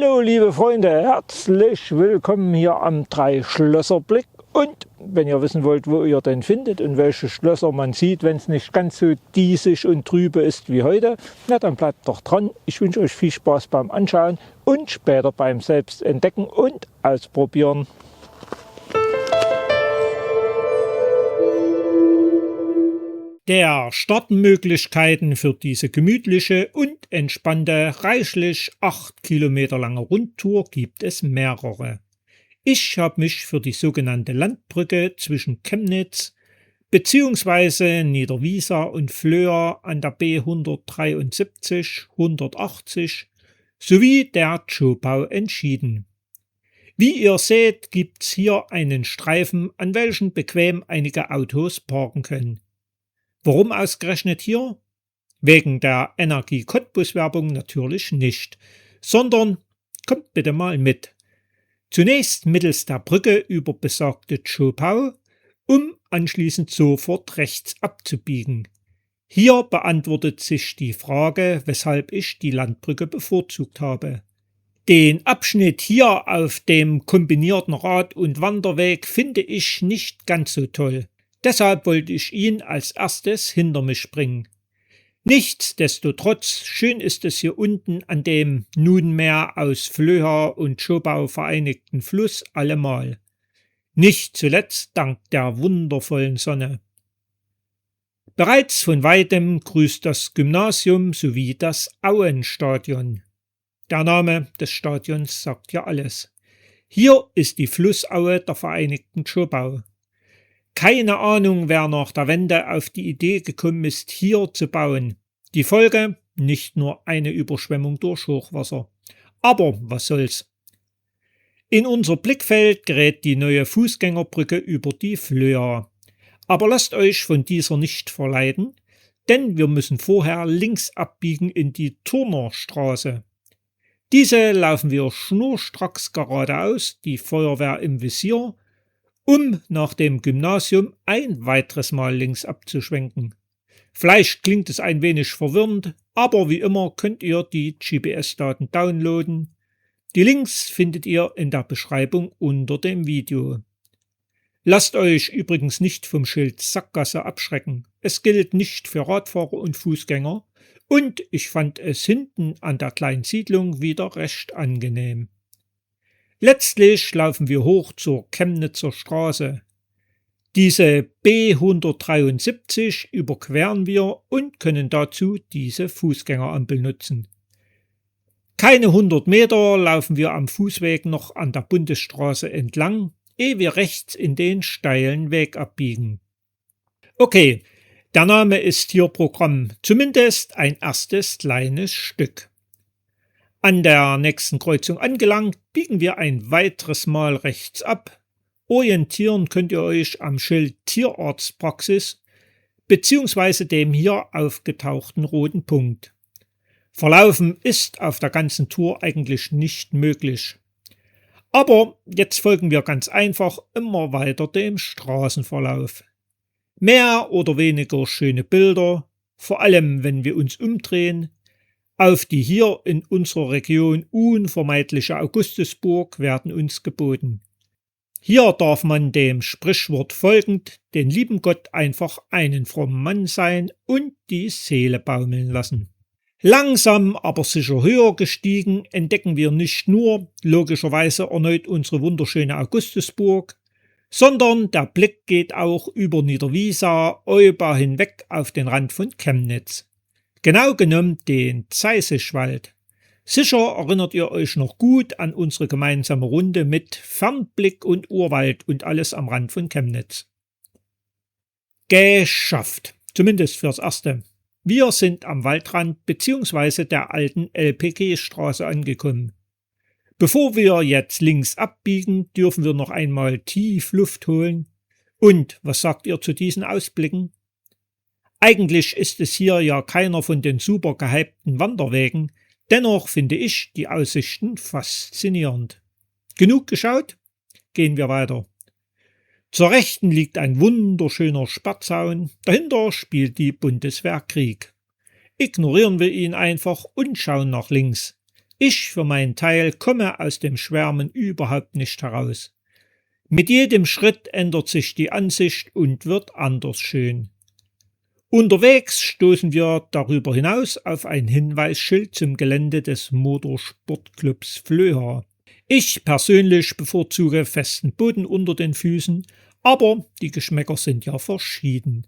Hallo liebe Freunde, herzlich willkommen hier am Drei-Schlösser-Blick. Und wenn ihr wissen wollt, wo ihr denn findet und welche Schlösser man sieht, wenn es nicht ganz so diesig und trübe ist wie heute, na dann bleibt doch dran. Ich wünsche euch viel Spaß beim Anschauen und später beim Selbstentdecken und Ausprobieren. Der Startmöglichkeiten für diese gemütliche und entspannte, reichlich 8 Kilometer lange Rundtour gibt es mehrere. Ich habe mich für die sogenannte Landbrücke zwischen Chemnitz bzw. Niederwiesa und Flöa an der B 173, 180 sowie der Zschopau entschieden. Wie ihr seht, gibt's hier einen Streifen, an welchem bequem einige Autos parken können. Warum ausgerechnet hier? Wegen der Energie Cottbus Werbung natürlich nicht, sondern kommt bitte mal mit. Zunächst mittels der Brücke über besagte Zschopau, um anschließend sofort rechts abzubiegen. Hier beantwortet sich die Frage, weshalb ich die Landbrücke bevorzugt habe. Den Abschnitt hier auf dem kombinierten Rad- und Wanderweg finde ich nicht ganz so toll. Deshalb wollte ich ihn als erstes hinter mich bringen. Nichtsdestotrotz, schön ist es hier unten an dem nunmehr aus Flöha und Zschopau vereinigten Fluss allemal. Nicht zuletzt dank der wundervollen Sonne. Bereits von weitem grüßt das Gymnasium sowie das Auenstadion. Der Name des Stadions sagt ja alles. Hier ist die Flussaue der vereinigten Zschopau. Keine Ahnung, wer nach der Wende auf die Idee gekommen ist, hier zu bauen. Die Folge? Nicht nur eine Überschwemmung durch Hochwasser. Aber was soll's. In unser Blickfeld gerät die neue Fußgängerbrücke über die Flöa. Aber lasst euch von dieser nicht verleiten, denn wir müssen vorher links abbiegen in die Turnerstraße. Diese laufen wir schnurstracks geradeaus, die Feuerwehr im Visier, um nach dem Gymnasium ein weiteres Mal links abzuschwenken. Vielleicht klingt es ein wenig verwirrend, aber wie immer könnt ihr die GPS-Daten downloaden. Die Links findet ihr in der Beschreibung unter dem Video. Lasst euch übrigens nicht vom Schild Sackgasse abschrecken. Es gilt nicht für Radfahrer und Fußgänger und ich fand es hinten an der kleinen Siedlung wieder recht angenehm. Letztlich laufen wir hoch zur Chemnitzer Straße. Diese B 173 überqueren wir und können dazu diese Fußgängerampel nutzen. Keine 100 Meter laufen wir am Fußweg noch an der Bundesstraße entlang, ehe wir rechts in den steilen Weg abbiegen. Okay, der Name ist hier Programm, zumindest ein erstes kleines Stück. An der nächsten Kreuzung angelangt, biegen wir ein weiteres Mal rechts ab. Orientieren könnt ihr euch am Schild Tierarztpraxis bzw. dem hier aufgetauchten roten Punkt. Verlaufen ist auf der ganzen Tour eigentlich nicht möglich. Aber jetzt folgen wir ganz einfach immer weiter dem Straßenverlauf. Mehr oder weniger schöne Bilder, vor allem wenn wir uns umdrehen, auf die hier in unserer Region unvermeidliche Augustusburg werden uns geboten. Hier darf man dem Sprichwort folgend den lieben Gott einfach einen frommen Mann sein und die Seele baumeln lassen. Langsam, aber sicher höher gestiegen, entdecken wir nicht nur logischerweise erneut unsere wunderschöne Augustusburg, sondern der Blick geht auch über Niederwiesa, Euba hinweg auf den Rand von Chemnitz. Genau genommen den Zeisischwald. Sicher erinnert ihr euch noch gut an unsere gemeinsame Runde mit Fernblick und Urwald und alles am Rand von Chemnitz. Geschafft, zumindest fürs Erste. Wir sind am Waldrand bzw. der alten LPG-Straße angekommen. Bevor wir jetzt links abbiegen, dürfen wir noch einmal tief Luft holen. Und was sagt ihr zu diesen Ausblicken? Eigentlich ist es hier ja keiner von den super gehypten Wanderwegen, dennoch finde ich die Aussichten faszinierend. Genug geschaut? Gehen wir weiter. Zur Rechten liegt ein wunderschöner Sperrzaun, dahinter spielt die Bundeswehr Krieg. Ignorieren wir ihn einfach und schauen nach links. Ich für meinen Teil komme aus dem Schwärmen überhaupt nicht heraus. Mit jedem Schritt ändert sich die Ansicht und wird anders schön. Unterwegs stoßen wir darüber hinaus auf ein Hinweisschild zum Gelände des Motorsportclubs Flöha. Ich persönlich bevorzuge festen Boden unter den Füßen, aber die Geschmäcker sind ja verschieden.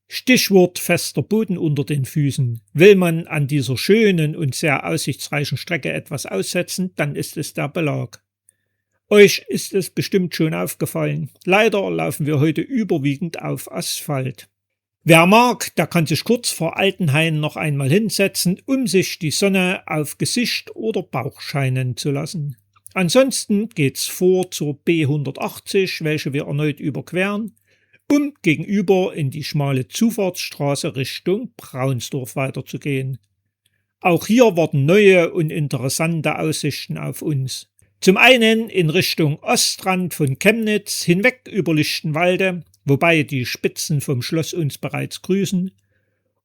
Stichwort fester Boden unter den Füßen. Will man an dieser schönen und sehr aussichtsreichen Strecke etwas aussetzen, dann ist es der Belag. Euch ist es bestimmt schon aufgefallen. Leider laufen wir heute überwiegend auf Asphalt. Wer mag, der kann sich kurz vor Altenhain noch einmal hinsetzen, um sich die Sonne auf Gesicht oder Bauch scheinen zu lassen. Ansonsten geht's vor zur B180, welche wir erneut überqueren, um gegenüber in die schmale Zufahrtsstraße Richtung Braunsdorf weiterzugehen. Auch hier warten neue und interessante Aussichten auf uns. Zum einen in Richtung Ostrand von Chemnitz hinweg über Lichtenwalde, wobei die Spitzen vom Schloss uns bereits grüßen,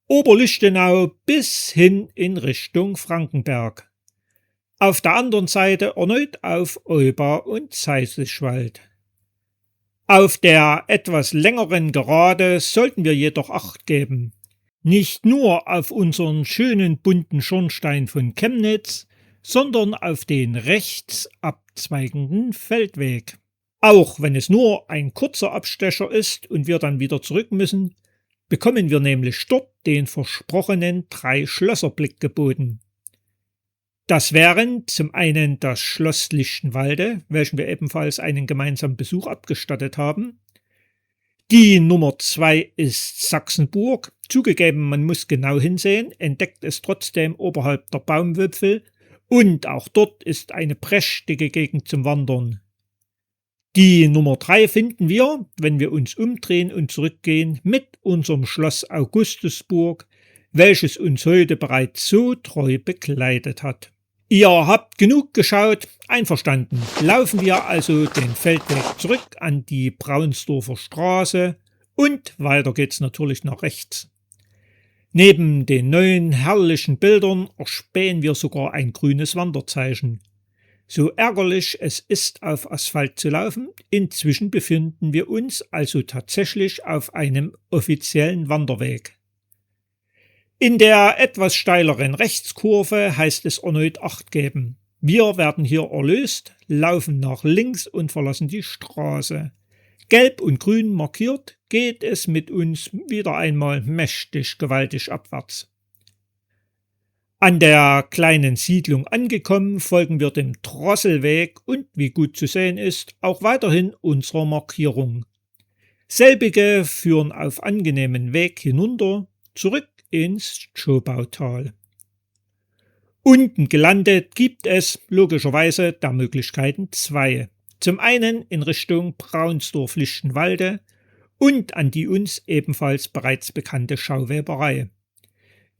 Oberlichtenau bis hin in Richtung Frankenberg. Auf der anderen Seite erneut auf Olpa und Zeisischwald. Auf der etwas längeren Gerade sollten wir jedoch Acht geben. Nicht nur auf unseren schönen bunten Schornstein von Chemnitz, sondern auf den rechts abzweigenden Feldweg. Auch wenn es nur ein kurzer Abstecher ist und wir dann wieder zurück müssen, bekommen wir nämlich dort den versprochenen 3-Schlösser-Blick geboten. Das wären zum einen das Schloss Lichtenwalde, welchem wir ebenfalls einen gemeinsamen Besuch abgestattet haben. Die Nummer 2 ist Sachsenburg. Zugegeben, man muss genau hinsehen, entdeckt es trotzdem oberhalb der Baumwipfel und auch dort ist eine prächtige Gegend zum Wandern. Die Nummer 3 finden wir, wenn wir uns umdrehen und zurückgehen, mit unserem Schloss Augustusburg, welches uns heute bereits so treu begleitet hat. Ihr habt genug geschaut, einverstanden. Laufen wir also den Feldweg zurück an die Braunsdorfer Straße und weiter geht's natürlich nach rechts. Neben den neuen herrlichen Bildern erspähen wir sogar ein grünes Wanderzeichen. So ärgerlich es ist, auf Asphalt zu laufen, inzwischen befinden wir uns also tatsächlich auf einem offiziellen Wanderweg. In der etwas steileren Rechtskurve heißt es erneut Acht geben. Wir werden hier erlöst, laufen nach links und verlassen die Straße. Gelb und grün markiert, geht es mit uns wieder einmal mächtig gewaltig abwärts. An der kleinen Siedlung angekommen, folgen wir dem Drosselweg und, wie gut zu sehen ist, auch weiterhin unserer Markierung. Selbige führen auf angenehmen Weg hinunter, zurück ins Tschobautal. Unten gelandet gibt es logischerweise der Möglichkeiten 2. Zum einen in Richtung Braunsdorf-Lichtenwalde und an die uns ebenfalls bereits bekannte Schauweberei.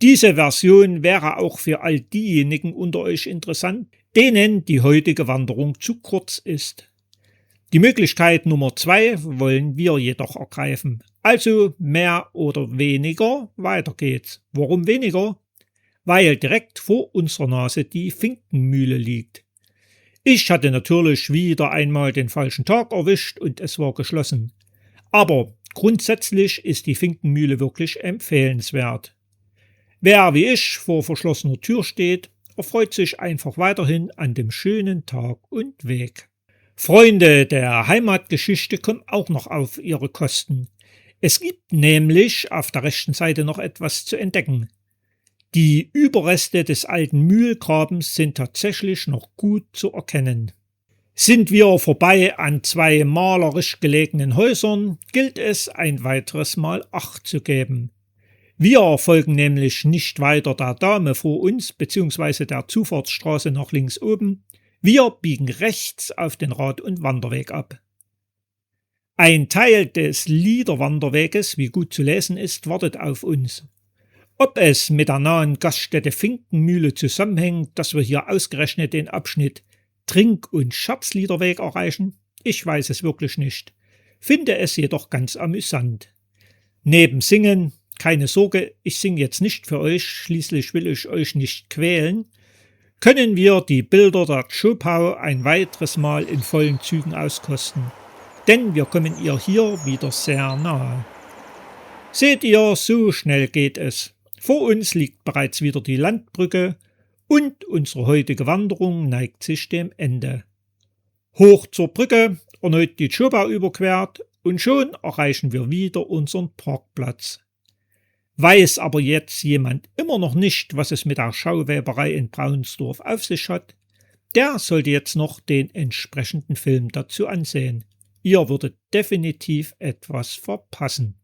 Diese Version wäre auch für all diejenigen unter euch interessant, denen die heutige Wanderung zu kurz ist. Die Möglichkeit Nummer 2 wollen wir jedoch ergreifen. Also mehr oder weniger, weiter geht's. Warum weniger? Weil direkt vor unserer Nase die Finkenmühle liegt. Ich hatte natürlich wieder einmal den falschen Tag erwischt und es war geschlossen. Aber grundsätzlich ist die Finkenmühle wirklich empfehlenswert. Wer wie ich vor verschlossener Tür steht, erfreut sich einfach weiterhin an dem schönen Tag und Weg. Freunde der Heimatgeschichte kommen auch noch auf ihre Kosten. Es gibt nämlich auf der rechten Seite noch etwas zu entdecken. Die Überreste des alten Mühlgrabens sind tatsächlich noch gut zu erkennen. Sind wir vorbei an 2 malerisch gelegenen Häusern, gilt es ein weiteres Mal Acht zu geben. Wir folgen nämlich nicht weiter der Dame vor uns bzw. der Zufahrtsstraße nach links oben. Wir biegen rechts auf den Rad- und Wanderweg ab. Ein Teil des Liederwanderweges, wie gut zu lesen ist, wartet auf uns. Ob es mit der nahen Gaststätte Finkenmühle zusammenhängt, dass wir hier ausgerechnet den Abschnitt Trink- und Scherzliederweg erreichen, ich weiß es wirklich nicht, finde es jedoch ganz amüsant. Neben Singen, keine Sorge, ich singe jetzt nicht für euch, schließlich will ich euch nicht quälen, können wir die Bilder der Zschopau ein weiteres Mal in vollen Zügen auskosten, denn wir kommen ihr hier wieder sehr nahe. Seht ihr, so schnell geht es. Vor uns liegt bereits wieder die Landbrücke und unsere heutige Wanderung neigt sich dem Ende. Hoch zur Brücke, erneut die Zschopau überquert und schon erreichen wir wieder unseren Parkplatz. Weiß aber jetzt jemand immer noch nicht, was es mit der Schauweberei in Braunsdorf auf sich hat, der sollte jetzt noch den entsprechenden Film dazu ansehen. Ihr würdet definitiv etwas verpassen.